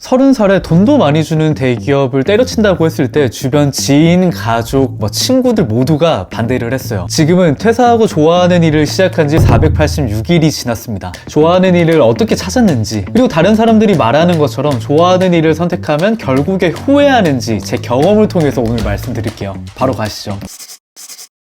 30살에 돈도 많이 주는 대기업을 때려친다고 했을 때 주변 지인, 가족, 친구들 모두가 반대를 했어요. 지금은 퇴사하고 좋아하는 일을 시작한 지 486일이 지났습니다. 좋아하는 일을 어떻게 찾았는지, 그리고 다른 사람들이 말하는 것처럼 좋아하는 일을 선택하면 결국에 후회하는지 제 경험을 통해서 오늘 말씀드릴게요. 바로 가시죠.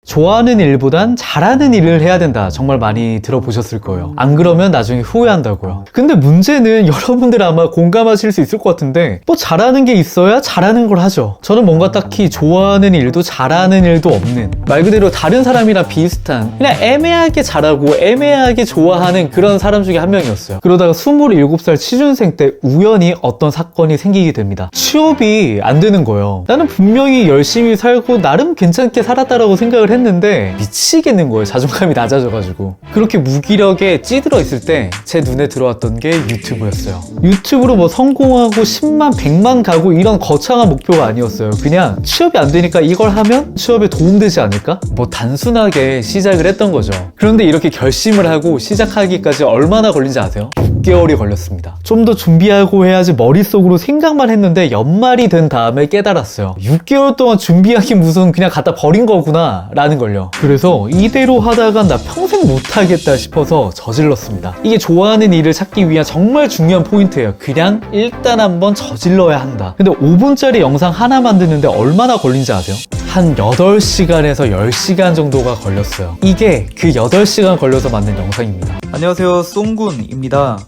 좋아하는 일보단 잘하는 일을 해야 된다. 정말 많이 들어보셨을 거예요. 안 그러면 나중에 후회한다고요. 근데 문제는 여러분들 아마 공감하실 수 있을 것 같은데 잘하는 게 있어야 잘하는 걸 하죠. 저는 뭔가 딱히 좋아하는 일도 잘하는 일도 없는, 말 그대로 다른 사람이랑 비슷한, 그냥 애매하게 잘하고 애매하게 좋아하는 그런 사람 중에 한 명이었어요. 그러다가 27살 취준생 때 우연히 어떤 사건이 생기게 됩니다. 취업이 안 되는 거예요. 나는 분명히 열심히 살고 나름 괜찮게 살았다라고 생각을 했는데 미치겠는 거예요. 자존감이 낮아져가지고. 그렇게 무기력에 찌들어 있을 때 제 눈에 들어왔던 게 유튜브였어요. 유튜브로 성공하고 10만, 100만 가고 이런 거창한 목표가 아니었어요. 그냥 취업이 안 되니까 이걸 하면 취업에 도움되지 않을까? 단순하게 시작을 했던 거죠. 그런데 이렇게 결심을 하고 시작하기까지 얼마나 걸린지 아세요? 6개월이 걸렸습니다. 좀 더 준비하고 해야지 머릿속으로 생각만 했는데 연말이 된 다음에 깨달았어요. 6개월 동안 준비하기 무슨 그냥 갖다 버린 거구나 라는 걸요. 그래서 이대로 하다가 나 평생 못하겠다 싶어서 저질렀습니다. 이게 좋아하는 일을 찾기 위한 정말 중요한 포인트예요. 그냥 일단 한번 저질러야 한다. 근데 5분짜리 영상 하나 만드는데 얼마나 걸린지 아세요? 한 8시간에서 10시간 정도가 걸렸어요. 이게 그 8시간 걸려서 만든 영상입니다. 안녕하세요, 쏭군입니다.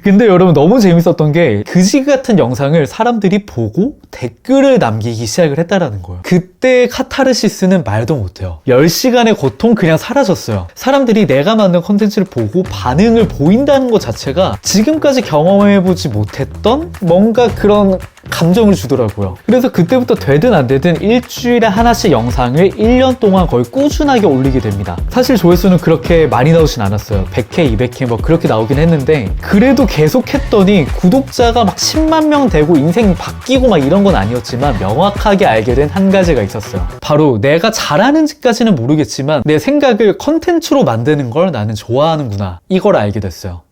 근데 여러분 너무 재밌었던 게 그지 같은 영상을 사람들이 보고 댓글을 남기기 시작을 했다라는 거예요. 그때 카타르시스는 말도 못해요. 10시간의 고통 그냥 사라졌어요. 사람들이 내가 만든 컨텐츠를 보고 반응을 보인다는 것 자체가 지금까지 경험해보지 못했던 뭔가 그런 감정을 주더라고요. 그래서 그때부터 되든 안 되든 일주일에 하나씩 영상을 1년 동안 거의 꾸준하게 올리게 됩니다. 사실 조회수는 그렇게 많이 나오진 않았어요. 100회, 200회 그렇게 나오긴 했는데 그래도 계속 했더니 구독자가 10만 명 되고 인생이 바뀌고 이런 건 아니었지만 명확하게 알게 된 한 가지가 있었어요. 바로 내가 잘하는지까지는 모르겠지만 내 생각을 컨텐츠로 만드는 걸 나는 좋아하는구나. 이걸 알게 됐어요.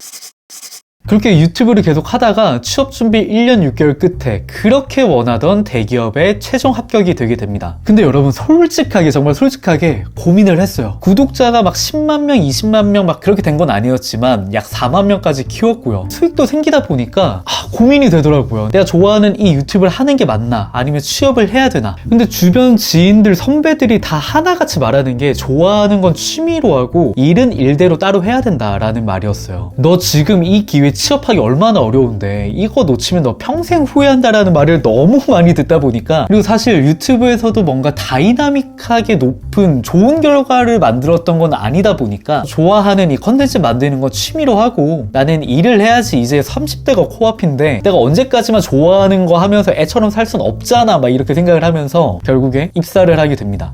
그렇게 유튜브를 계속 하다가 취업 준비 1년 6개월 끝에 그렇게 원하던 대기업에 최종 합격이 되게 됩니다. 근데 여러분 솔직하게, 정말 솔직하게 고민을 했어요. 구독자가 10만 명, 20만 명 그렇게 된 건 아니었지만 약 4만 명까지 키웠고요. 수익도 생기다 보니까 고민이 되더라고요. 내가 좋아하는 이 유튜브를 하는 게 맞나? 아니면 취업을 해야 되나? 근데 주변 지인들, 선배들이 다 하나같이 말하는 게 좋아하는 건 취미로 하고 일은 일대로 따로 해야 된다라는 말이었어요. 너 지금 이 기회 취업하기 얼마나 어려운데 이거 놓치면 너 평생 후회한다라는 말을 너무 많이 듣다 보니까, 그리고 사실 유튜브에서도 뭔가 다이나믹하게 높은 좋은 결과를 만들었던 건 아니다 보니까 좋아하는 이 컨텐츠 만드는 건 취미로 하고 나는 일을 해야지, 이제 30대가 코앞인데 내가 언제까지만 좋아하는 거 하면서 애처럼 살 순 없잖아 이렇게 생각을 하면서 결국에 입사를 하게 됩니다.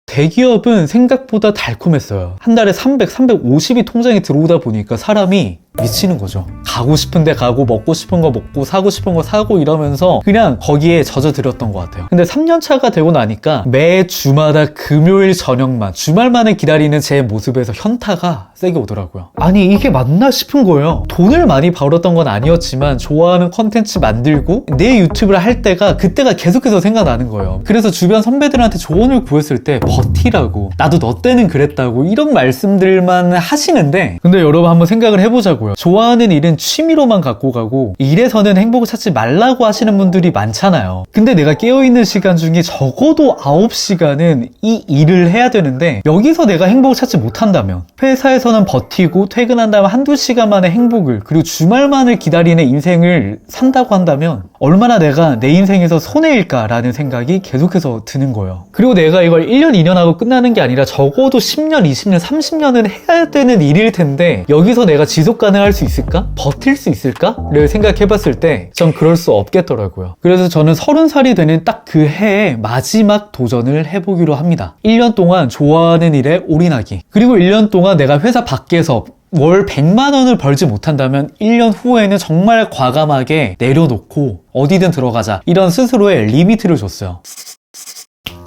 대기업은 생각보다 달콤했어요. 한 달에 300, 350이 통장에 들어오다 보니까 사람이 미치는 거죠. 가고 싶은데 가고, 먹고 싶은 거 먹고, 사고 싶은 거 사고 이러면서 그냥 거기에 젖어들었던 것 같아요. 근데 3년차가 되고 나니까 매 주마다 금요일 저녁만, 주말만을 기다리는 제 모습에서 현타가 세게 오더라고요. 아니 이게 맞나 싶은 거예요. 돈을 많이 벌었던 건 아니었지만 좋아하는 컨텐츠 만들고 내 유튜브를 할 때가, 그때가 계속해서 생각나는 거예요. 그래서 주변 선배들한테 조언을 구했을 때 버티라고, 나도 너 때는 그랬다고 이런 말씀들만 하시는데, 근데 여러분 한번 생각을 해보자고요. 좋아하는 일은 취미로만 갖고 가고 일에서는 행복을 찾지 말라고 하시는 분들이 많잖아요. 근데 내가 깨어있는 시간 중에 적어도 9시간은 이 일을 해야 되는데 여기서 내가 행복을 찾지 못한다면, 회사에서는 버티고 퇴근한 다음에 한두 시간만의 행복을, 그리고 주말만을 기다리는 인생을 산다고 한다면 얼마나 내가 내 인생에서 손해일까라는 생각이 계속해서 드는 거예요. 그리고 내가 이걸 1년, 2년 하고 끝나는 게 아니라 적어도 10년, 20년, 30년은 해야 되는 일일 텐데 여기서 내가 지속 가능할 수 있을까? 버틸 수 있을까?를 생각해봤을 때 전 그럴 수 없겠더라고요. 그래서 저는 30살이 되는 딱 그 해에 마지막 도전을 해보기로 합니다. 1년 동안 좋아하는 일에 올인하기, 그리고 1년 동안 내가 회사 밖에서 월 100만 원을 벌지 못한다면 1년 후에는 정말 과감하게 내려놓고 어디든 들어가자, 이런 스스로의 리미트를 줬어요.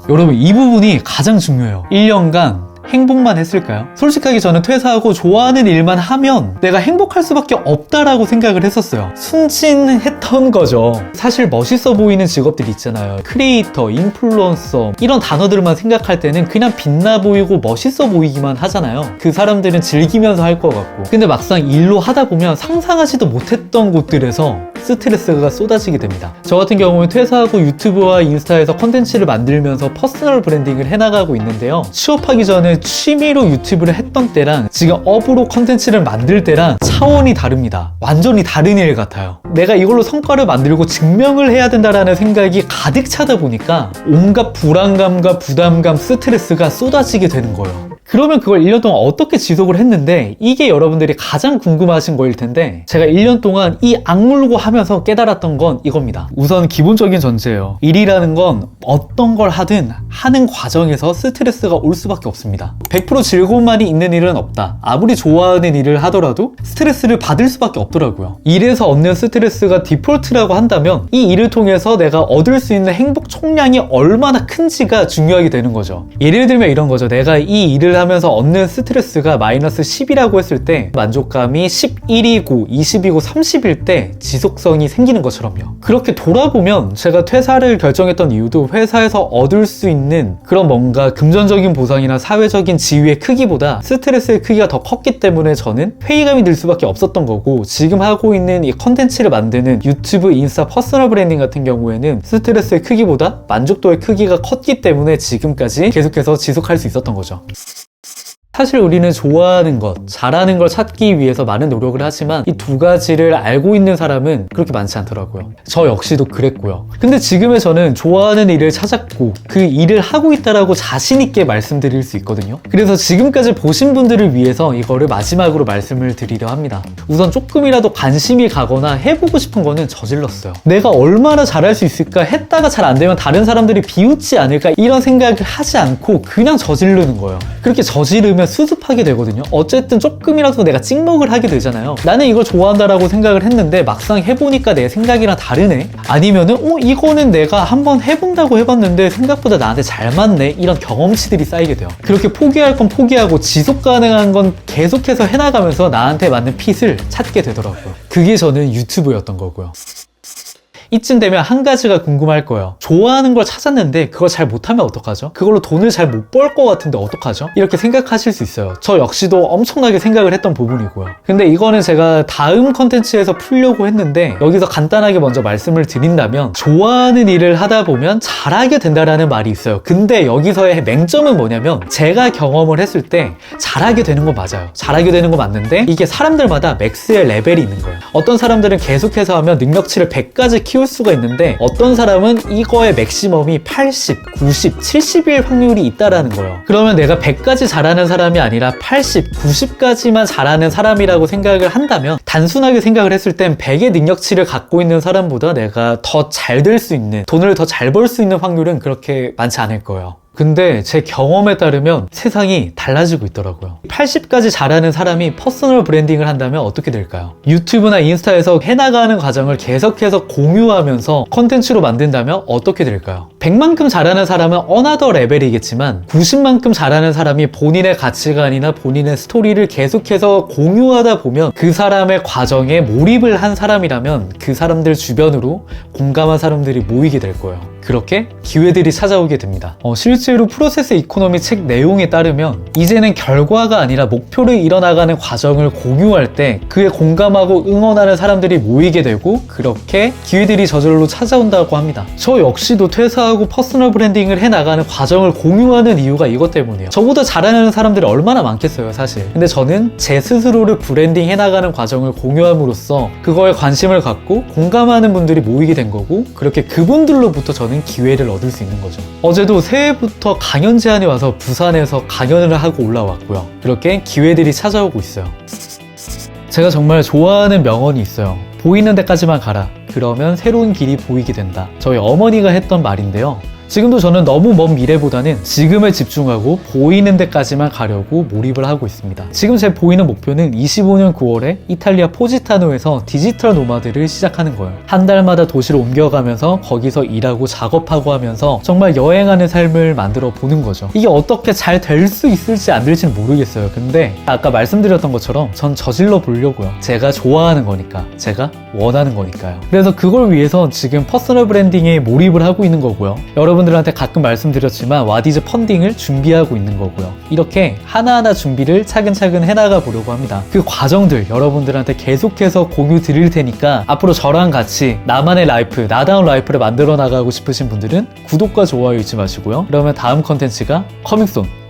여러분 이 부분이 가장 중요해요. 1년간 행복만 했을까요? 솔직하게 저는 퇴사하고 좋아하는 일만 하면 내가 행복할 수밖에 없다라고 생각을 했었어요. 순진했던 거죠. 사실 멋있어 보이는 직업들 있잖아요. 크리에이터, 인플루언서 이런 단어들만 생각할 때는 그냥 빛나 보이고 멋있어 보이기만 하잖아요. 그 사람들은 즐기면서 할 것 같고, 근데 막상 일로 하다 보면 상상하지도 못했던 곳들에서 스트레스가 쏟아지게 됩니다. 저 같은 경우는 퇴사하고 유튜브와 인스타에서 컨텐츠를 만들면서 퍼스널 브랜딩을 해나가고 있는데요. 취업하기 전에 취미로 유튜브를 했던 때랑 지금 업으로 컨텐츠를 만들 때랑 차원이 다릅니다. 완전히 다른 일 같아요. 내가 이걸로 성과를 만들고 증명을 해야 된다라는 생각이 가득 차다 보니까 온갖 불안감과 부담감, 스트레스가 쏟아지게 되는 거예요. 그러면 그걸 1년 동안 어떻게 지속을 했는데, 이게 여러분들이 가장 궁금하신 거일 텐데, 제가 1년 동안 이 악물고 하면서 깨달았던 건 이겁니다. 우선 기본적인 전제예요. 일이라는 건 어떤 걸 하든 하는 과정에서 스트레스가 올 수밖에 없습니다. 100% 즐거움만이 있는 일은 없다. 아무리 좋아하는 일을 하더라도 스트레스를 받을 수밖에 없더라고요. 일에서 얻는 스트레스가 디폴트라고 한다면 이 일을 통해서 내가 얻을 수 있는 행복 총량이 얼마나 큰지가 중요하게 되는 거죠. 예를 들면 이런 거죠. 내가 이 일을 하면서 얻는 스트레스가 마이너스 10이라고 했을 때 만족감이 11이고 20이고 30일 때 지속성이 생기는 것처럼요. 그렇게 돌아보면 제가 퇴사를 결정했던 이유도 회사에서 얻을 수 있는 그런 뭔가 금전적인 보상이나 사회적인 지위의 크기보다 스트레스의 크기가 더 컸기 때문에 저는 회의감이 들 수밖에 없었던 거고, 지금 하고 있는 이 컨텐츠를 만드는 유튜브, 인스타, 퍼스널 브랜딩 같은 경우에는 스트레스의 크기보다 만족도의 크기가 컸기 때문에 지금까지 계속해서 지속할 수 있었던 거죠. 사실 우리는 좋아하는 것, 잘하는 걸 찾기 위해서 많은 노력을 하지만 이 두 가지를 알고 있는 사람은 그렇게 많지 않더라고요. 저 역시도 그랬고요. 근데 지금의 저는 좋아하는 일을 찾았고 그 일을 하고 있다라고 자신 있게 말씀드릴 수 있거든요. 그래서 지금까지 보신 분들을 위해서 이거를 마지막으로 말씀을 드리려 합니다. 우선 조금이라도 관심이 가거나 해보고 싶은 거는 저질렀어요. 내가 얼마나 잘할 수 있을까, 했다가 잘 안 되면 다른 사람들이 비웃지 않을까, 이런 생각을 하지 않고 그냥 저지르는 거예요. 그렇게 저지르면 수습하게 되거든요. 어쨌든 조금이라도 내가 찍먹을 하게 되잖아요. 나는 이걸 좋아한다라고 생각을 했는데 막상 해보니까 내 생각이랑 다르네? 아니면은 이거는 내가 한번 해본다고 해봤는데 생각보다 나한테 잘 맞네? 이런 경험치들이 쌓이게 돼요. 그렇게 포기할 건 포기하고 지속 가능한 건 계속해서 해나가면서 나한테 맞는 핏을 찾게 되더라고요. 그게 저는 유튜브였던 거고요. 이쯤 되면 한 가지가 궁금할 거예요. 좋아하는 걸 찾았는데 그걸 잘 못하면 어떡하죠? 그걸로 돈을 잘 못 벌 것 같은데 어떡하죠? 이렇게 생각하실 수 있어요. 저 역시도 엄청나게 생각을 했던 부분이고요. 근데 이거는 제가 다음 컨텐츠에서 풀려고 했는데, 여기서 간단하게 먼저 말씀을 드린다면, 좋아하는 일을 하다 보면 잘하게 된다라는 말이 있어요. 근데 여기서의 맹점은 뭐냐면, 제가 경험을 했을 때 잘하게 되는 건 맞아요. 잘하게 되는 건 맞는데 이게 사람들마다 맥스의 레벨이 있는 거예요. 어떤 사람들은 계속해서 하면 능력치를 100까지 키울 수가 있는데, 어떤 사람은 이거의 맥시멈이 80, 90, 70일 확률이 있다라는 거예요. 그러면 내가 100까지 잘하는 사람이 아니라 80, 90까지만 잘하는 사람이라고 생각을 한다면, 단순하게 생각을 했을 땐 100의 능력치를 갖고 있는 사람보다 내가 더 잘 될 수 있는, 돈을 더 잘 벌 수 있는 확률은 그렇게 많지 않을 거예요. 근데 제 경험에 따르면 세상이 달라지고 있더라고요. 80까지 잘하는 사람이 퍼스널 브랜딩을 한다면 어떻게 될까요? 유튜브나 인스타에서 해나가는 과정을 계속해서 공유하면서 컨텐츠로 만든다면 어떻게 될까요? 100만큼 잘하는 사람은 어나더 레벨이겠지만 90만큼 잘하는 사람이 본인의 가치관이나 본인의 스토리를 계속해서 공유하다 보면, 그 사람의 과정에 몰입을 한 사람이라면 그 사람들 주변으로 공감한 사람들이 모이게 될 거예요. 그렇게 기회들이 찾아오게 됩니다. 실제로 프로세스 이코노미 책 내용에 따르면 이제는 결과가 아니라 목표를 이뤄나가는 과정을 공유할 때 그에 공감하고 응원하는 사람들이 모이게 되고, 그렇게 기회들이 저절로 찾아온다고 합니다. 저 역시도 퇴사하고 퍼스널 브랜딩을 해나가는 과정을 공유하는 이유가 이것 때문이에요. 저보다 잘하는 사람들이 얼마나 많겠어요, 사실. 근데 저는 제 스스로를 브랜딩 해나가는 과정을 공유함으로써 그거에 관심을 갖고 공감하는 분들이 모이게 된 거고, 그렇게 그분들로부터 저는 기회를 얻을 수 있는 거죠. 어제도 새해부터 강연 제안이 와서 부산에서 강연을 하고 올라왔고요. 그렇게 기회들이 찾아오고 있어요. 제가 정말 좋아하는 명언이 있어요. 보이는 데까지만 가라. 그러면 새로운 길이 보이게 된다. 저희 어머니가 했던 말인데요. 지금도 저는 너무 먼 미래보다는 지금에 집중하고 보이는 데까지만 가려고 몰입을 하고 있습니다. 지금 제 보이는 목표는 25년 9월에 이탈리아 포지타노에서 디지털 노마드를 시작하는 거예요. 한 달마다 도시로 옮겨가면서 거기서 일하고 작업하고 하면서 정말 여행하는 삶을 만들어 보는 거죠. 이게 어떻게 잘 될 수 있을지 안 될지는 모르겠어요. 근데 아까 말씀드렸던 것처럼 전 저질러 보려고요. 제가 좋아하는 거니까, 제가 원하는 거니까요. 그래서 그걸 위해서 지금 퍼스널 브랜딩에 몰입을 하고 있는 거고요. 여러분들한테 가끔 말씀드렸지만 와디즈 펀딩을 준비하고 있는 거고요. 이렇게 하나하나 준비를 차근차근 해나가 보려고 합니다. 그 과정들 여러분들한테 계속해서 공유 드릴 테니까 앞으로 저랑 같이 나만의 라이프, 나다운 라이프를 만들어 나가고 싶으신 분들은 구독과 좋아요 잊지 마시고요. 그러면 다음 컨텐츠가 커밍순